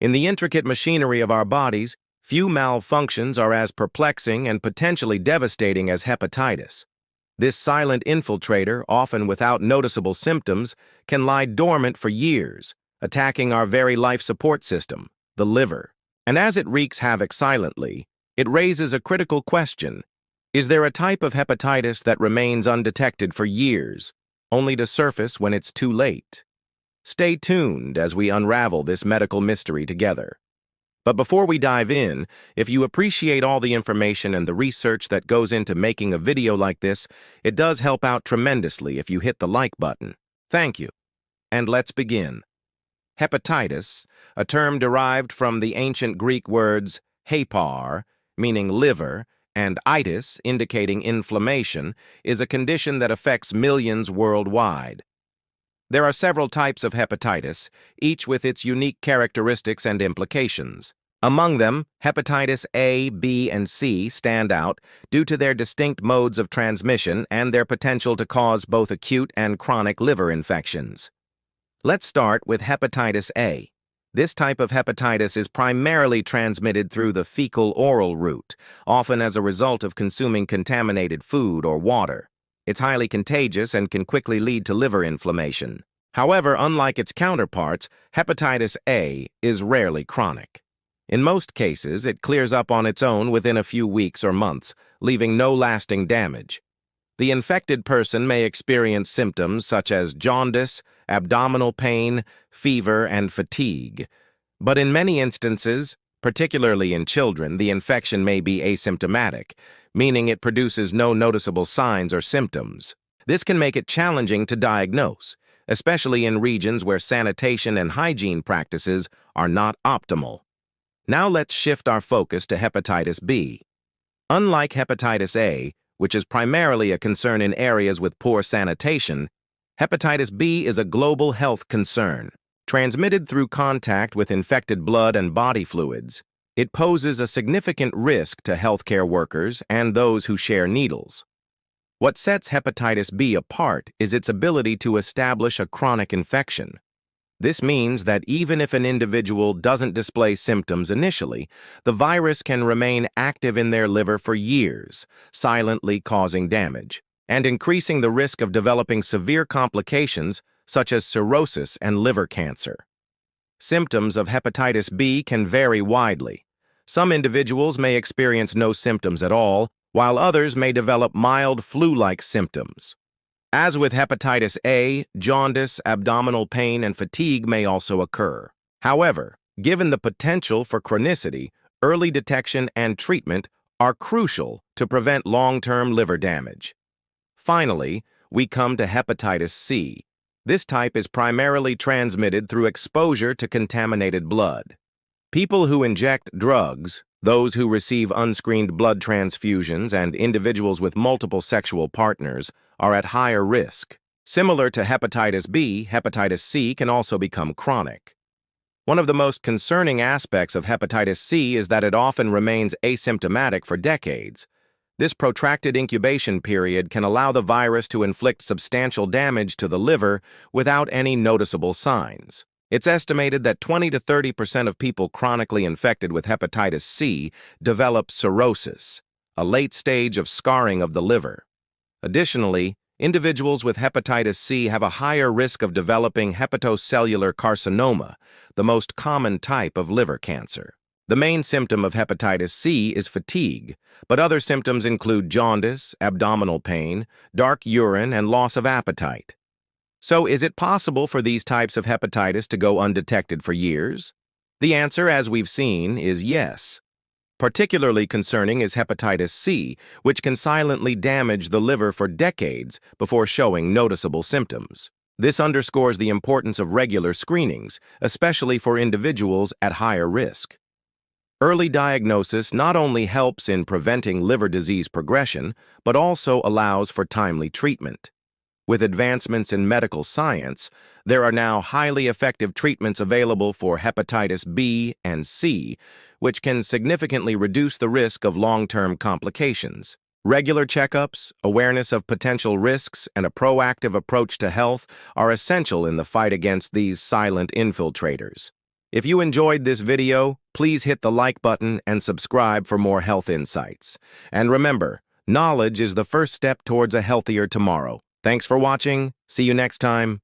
In the intricate machinery of our bodies, few malfunctions are as perplexing and potentially devastating as hepatitis. This silent infiltrator, often without noticeable symptoms, can lie dormant for years, attacking our very life support system, the liver. And as it wreaks havoc silently, it raises a critical question. Is there a type of hepatitis that remains undetected for years, only to surface when it's too late? Stay tuned as we unravel this medical mystery together. But before we dive in, if you appreciate all the information and the research that goes into making a video like this, it does help out tremendously if you hit the like button. Thank you. And let's begin. Hepatitis, a term derived from the ancient Greek words hepar, meaning liver, and itis, indicating inflammation, is a condition that affects millions worldwide. There are several types of hepatitis, each with its unique characteristics and implications. Among them, hepatitis A, B, and C stand out due to their distinct modes of transmission and their potential to cause both acute and chronic liver infections. Let's start with hepatitis A. This type of hepatitis is primarily transmitted through the fecal-oral route, often as a result of consuming contaminated food or water. It's highly contagious and can quickly lead to liver inflammation. However, unlike its counterparts, hepatitis A is rarely chronic. In most cases, it clears up on its own within a few weeks or months, leaving no lasting damage. The infected person may experience symptoms such as jaundice, abdominal pain, fever, and fatigue. But in many instances, particularly in children, the infection may be asymptomatic, meaning it produces no noticeable signs or symptoms. This can make it challenging to diagnose, especially in regions where sanitation and hygiene practices are not optimal. Now let's shift our focus to hepatitis B. Unlike hepatitis A, which is primarily a concern in areas with poor sanitation, hepatitis B is a global health concern. Transmitted through contact with infected blood and body fluids, it poses a significant risk to healthcare workers and those who share needles. What sets hepatitis B apart is its ability to establish a chronic infection. This means that even if an individual doesn't display symptoms initially, the virus can remain active in their liver for years, silently causing damage, and increasing the risk of developing severe complications such as cirrhosis and liver cancer. Symptoms of hepatitis B can vary widely. Some individuals may experience no symptoms at all, while others may develop mild flu-like symptoms. As with hepatitis A, jaundice, abdominal pain, and fatigue may also occur. However, given the potential for chronicity, early detection and treatment are crucial to prevent long-term liver damage. Finally, we come to hepatitis C. This type is primarily transmitted through exposure to contaminated blood. People who inject drugs, those who receive unscreened blood transfusions, and individuals with multiple sexual partners are at higher risk. Similar to hepatitis B, hepatitis C can also become chronic. One of the most concerning aspects of hepatitis C is that it often remains asymptomatic for decades. This protracted incubation period can allow the virus to inflict substantial damage to the liver without any noticeable signs. It's estimated that 20 to 30% of people chronically infected with hepatitis C develop cirrhosis, a late stage of scarring of the liver. Additionally, individuals with hepatitis C have a higher risk of developing hepatocellular carcinoma, the most common type of liver cancer. The main symptom of hepatitis C is fatigue, but other symptoms include jaundice, abdominal pain, dark urine, and loss of appetite. So, is it possible for these types of hepatitis to go undetected for years? The answer, as we've seen, is yes. Particularly concerning is hepatitis C, which can silently damage the liver for decades before showing noticeable symptoms. This underscores the importance of regular screenings, especially for individuals at higher risk. Early diagnosis not only helps in preventing liver disease progression, but also allows for timely treatment. With advancements in medical science, there are now highly effective treatments available for hepatitis B and C, which can significantly reduce the risk of long-term complications. Regular checkups, awareness of potential risks, and a proactive approach to health are essential in the fight against these silent infiltrators. If you enjoyed this video, please hit the like button and subscribe for more health insights. And remember, knowledge is the first step towards a healthier tomorrow. Thanks for watching. See you next time.